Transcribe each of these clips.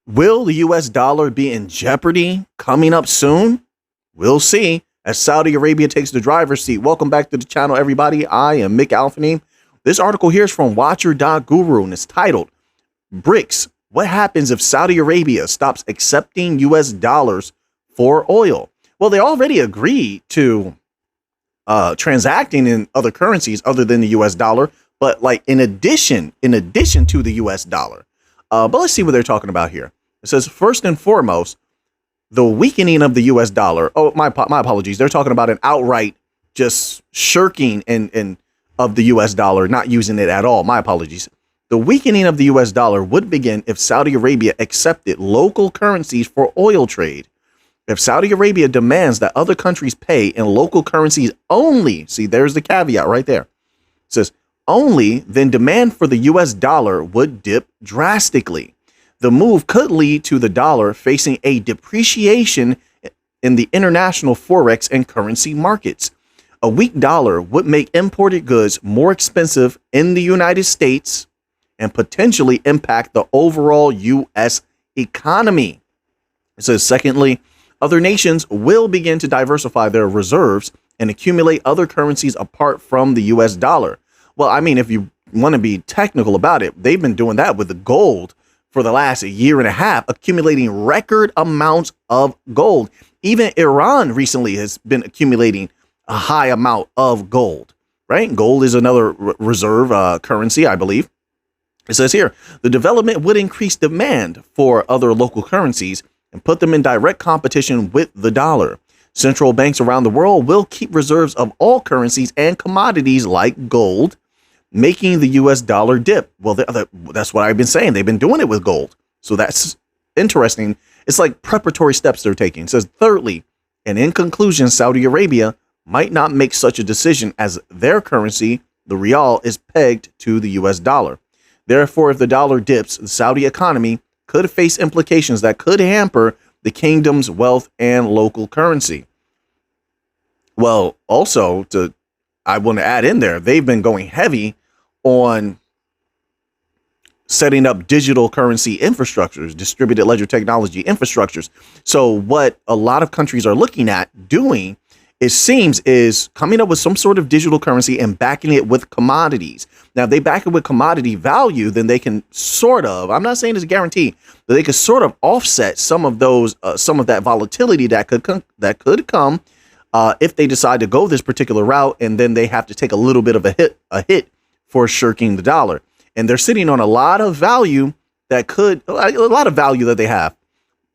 Will the US dollar be in jeopardy coming up soon? We'll see as Saudi Arabia takes the driver's seat. Welcome back to the channel, everybody. I am Mick Alfany. This article here is from Watcher.guru and it's titled BRICS. What happens if Saudi Arabia stops accepting US dollars for oil? Well, they already agreed to transacting in other currencies other than the US dollar, but like in addition to the US dollar. But let's see what they're talking about here. It says, first and foremost, the weakening of the U.S. dollar. Oh, my apologies. They're talking about an outright just shirking of the U.S. dollar, not using it at all. My apologies. The weakening of the U.S. dollar would begin if Saudi Arabia accepted local currencies for oil trade. If Saudi Arabia demands that other countries pay in local currencies only, see, there's the caveat right there. It says only, then demand for the U.S. dollar would dip drastically. The move could lead to the dollar facing a depreciation in the international forex and currency markets. A weak dollar would make imported goods more expensive in the United States and potentially impact the overall U.S. economy. It says, secondly, other nations will begin to diversify their reserves and accumulate other currencies apart from the U.S. dollar. Well, I mean, if you want to be technical about it, they've been doing that with the gold for the last year and a half, accumulating record amounts of gold. Even Iran recently has been accumulating a high amount of gold, right? Gold is another reserve currency, I believe. It says here, the development would increase demand for other local currencies and put them in direct competition with the dollar. Central banks around the world will keep reserves of all currencies and commodities like gold, making the U.S. dollar dip. Well, that's what I've been saying. They've been doing it with gold. So that's interesting. It's like preparatory steps they're taking. It says, thirdly, and in conclusion, Saudi Arabia might not make such a decision as their currency, the rial, is pegged to the U.S. dollar. Therefore, if the dollar dips, the Saudi economy could face implications that could hamper the kingdom's wealth and local currency. Well, also, I want to add in there, they've been going heavy on setting up digital currency infrastructures, distributed ledger technology infrastructures. So what a lot of countries are looking at doing, it seems, is coming up with some sort of digital currency and backing it with commodities. Now, if they back it with commodity value, then they can sort of, I'm not saying it's a guarantee, but they could sort of offset some of those, some of that volatility that could come if they decide to go this particular route, and then they have to take a little bit of a hit for shirking the dollar. And they're sitting on a lot of value that could, a lot of value that they have,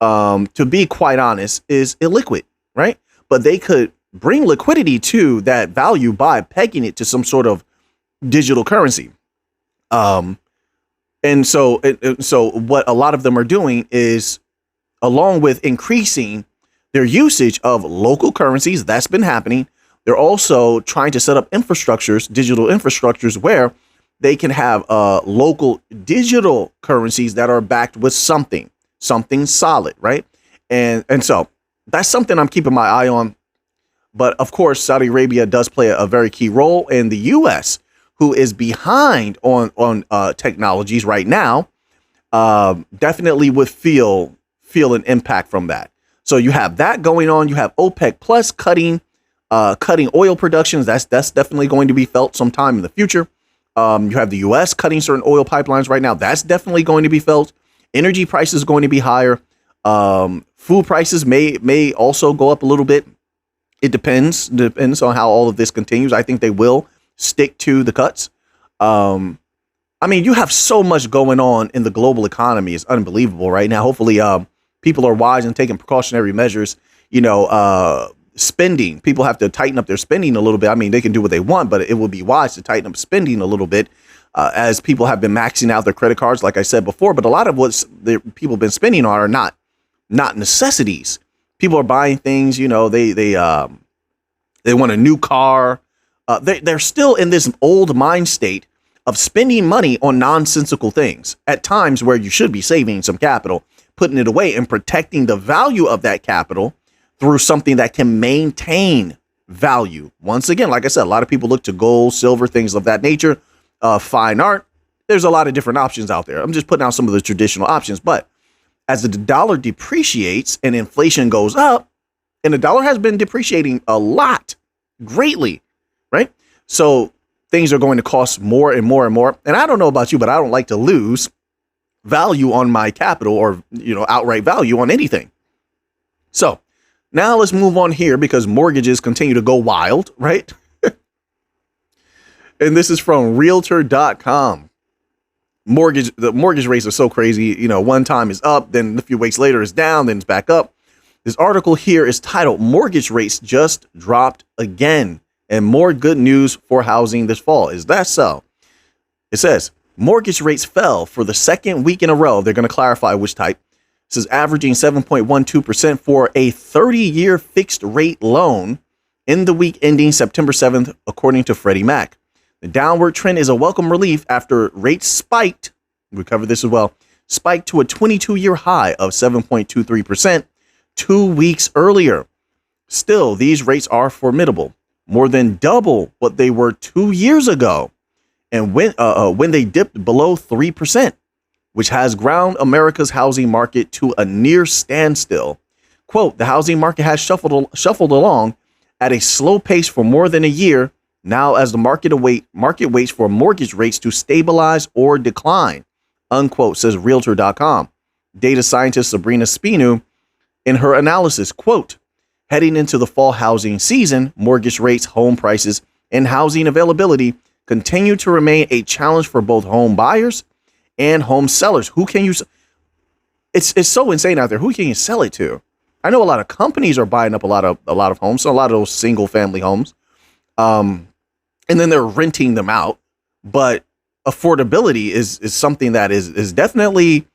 to be quite honest, is illiquid, right? But they could bring liquidity to that value by pegging it to some sort of digital currency. And so what a lot of them are doing is, along with increasing their usage of local currencies, that's been happening, they're also trying to set up infrastructures, digital infrastructures, where they can have local digital currencies that are backed with something solid, right? And so that's something I'm keeping my eye on. But of course, Saudi Arabia does play a very key role, and the U.S., who is behind on technologies right now, definitely would feel an impact from that. So you have that going on. You have OPEC plus cutting oil productions. That's definitely going to be felt sometime in the future. You have the U.S. cutting certain oil pipelines right now. That's definitely going to be felt. Energy prices are going to be higher. Food prices may also go up a little bit. It depends on how all of this continues. I think they will stick to the cuts. I mean, you have so much going on in the global economy. It's unbelievable right now. Hopefully, people are wise and taking precautionary measures. Spending. People have to tighten up their spending a little bit. I mean, they can do what they want, but it would be wise to tighten up spending a little bit, as people have been maxing out their credit cards, like I said before. But a lot of what people have been spending on are not necessities. People are buying things. They want a new car. They're still in this old mind state of spending money on nonsensical things at times where you should be saving some capital, putting it away, and protecting the value of that capital through something that can maintain value. Once again, like I said, a lot of people look to gold, silver, things of that nature, fine art. There's a lot of different options out there. I'm just putting out some of the traditional options, but as the dollar depreciates and inflation goes up, and the dollar has been depreciating a lot, greatly, right? So things are going to cost more and more and more. And I don't know about you, but I don't like to lose value on my capital or, outright value on anything. So now let's move on here because mortgages continue to go wild, right? And this is from realtor.com. The mortgage rates are so crazy. One time is up, then a few weeks later it's down, then it's back up. This article here is titled "Mortgage Rates Just Dropped Again and More Good News for Housing This Fall." Is that so? It says mortgage rates fell for the second week in a row. They're going to clarify which type. It says averaging 7.12% for a 30-year fixed rate loan in the week ending September 7th, according to Freddie Mac. The downward trend is a welcome relief after rates spiked. We covered this as well. Spiked to a 22-year high of 7.23% 2 weeks earlier. Still, these rates are formidable, more than double what they were 2 years ago, and when they dipped below 3%, which has ground America's housing market to a near standstill. Quote, the housing market has shuffled along at a slow pace for more than a year now as the market waits for mortgage rates to stabilize or decline, unquote, says Realtor.com. Data scientist Sabrina Spinu in her analysis, quote, heading into the fall housing season, mortgage rates, home prices, and housing availability continue to remain a challenge for both home buyers and home sellers. Who can you? It's so insane out there. Who can you sell it to? I know a lot of companies are buying up a lot of homes, so a lot of those single family homes, and then they're renting them out. But affordability is something that is definitely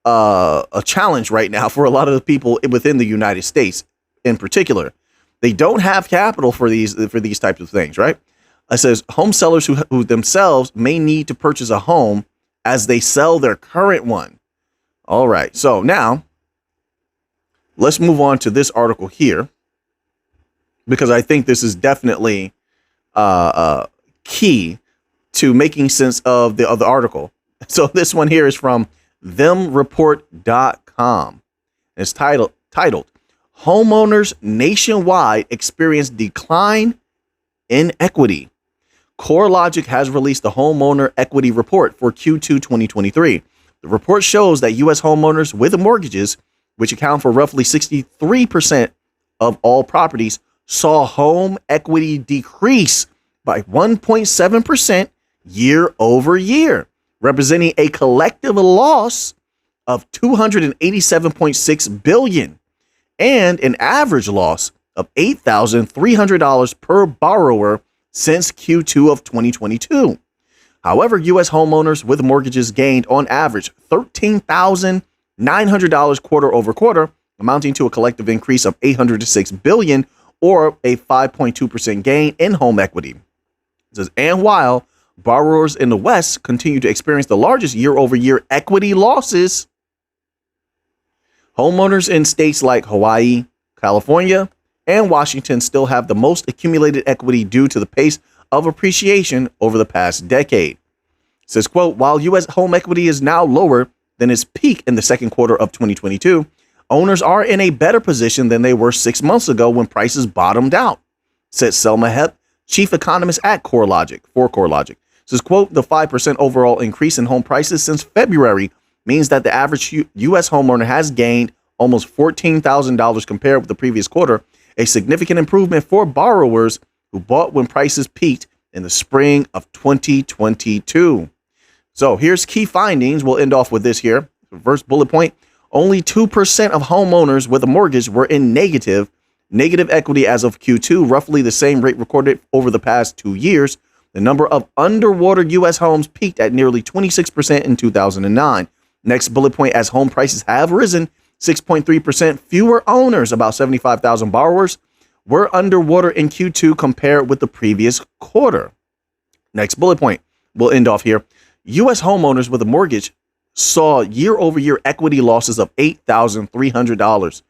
a challenge right now for a lot of the people within the United States, in particular. They don't have capital for these types of things, right? It says home sellers who themselves may need to purchase a home as they sell their current one. All right, so now let's move on to this article here, because I think this is definitely key to making sense of the article. So this one here is from themreport.com. It's titled Homeowners Nationwide Experience Decline in Equity. CoreLogic has released the Homeowner Equity Report for Q2 2023. The report shows that U.S. homeowners with mortgages, which account for roughly 63% of all properties, saw home equity decrease by 1.7% year over year, representing a collective loss of $287.6 billion and an average loss of $8,300 per borrower since Q2 of 2022. However, U.S. homeowners with mortgages gained on average $13,900 quarter over quarter, amounting to a collective increase of $806 billion, or a 5.2% gain in home equity. It says, and while borrowers in the West continue to experience the largest year-over-year equity losses, homeowners in states like Hawaii, California, and Washington still have the most accumulated equity due to the pace of appreciation over the past decade. It says, quote, while U.S. home equity is now lower than its peak in the second quarter of 2022, owners are in a better position than they were 6 months ago when prices bottomed out, said Selma Hepp, chief economist at CoreLogic. It says, quote, the 5% overall increase in home prices since February means that the average U.S. homeowner has gained almost $14,000 compared with the previous quarter, a significant improvement for borrowers who bought when prices peaked in the spring of 2022. So here's key findings. We'll end off with this here. First bullet point, only 2% of homeowners with a mortgage were in negative equity as of Q2, roughly the same rate recorded over the past 2 years. The number of underwater U.S. homes peaked at nearly 26% in 2009. Next bullet point, as home prices have risen, 6.3% fewer owners, about 75,000 borrowers, were underwater in Q2 compared with the previous quarter. Next bullet point, we'll end off here. U.S. homeowners with a mortgage saw year-over-year equity losses of $8,300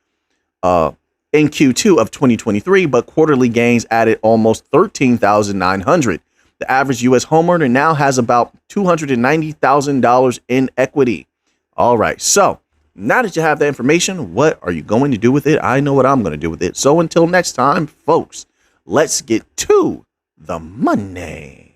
in Q2 of 2023, but quarterly gains added almost $13,900. The average U.S. homeowner now has about $290,000 in equity. All right, so Now that you have that information, what are you going to do with it? I know what I'm going to do with it. So until next time, folks, let's get to the money.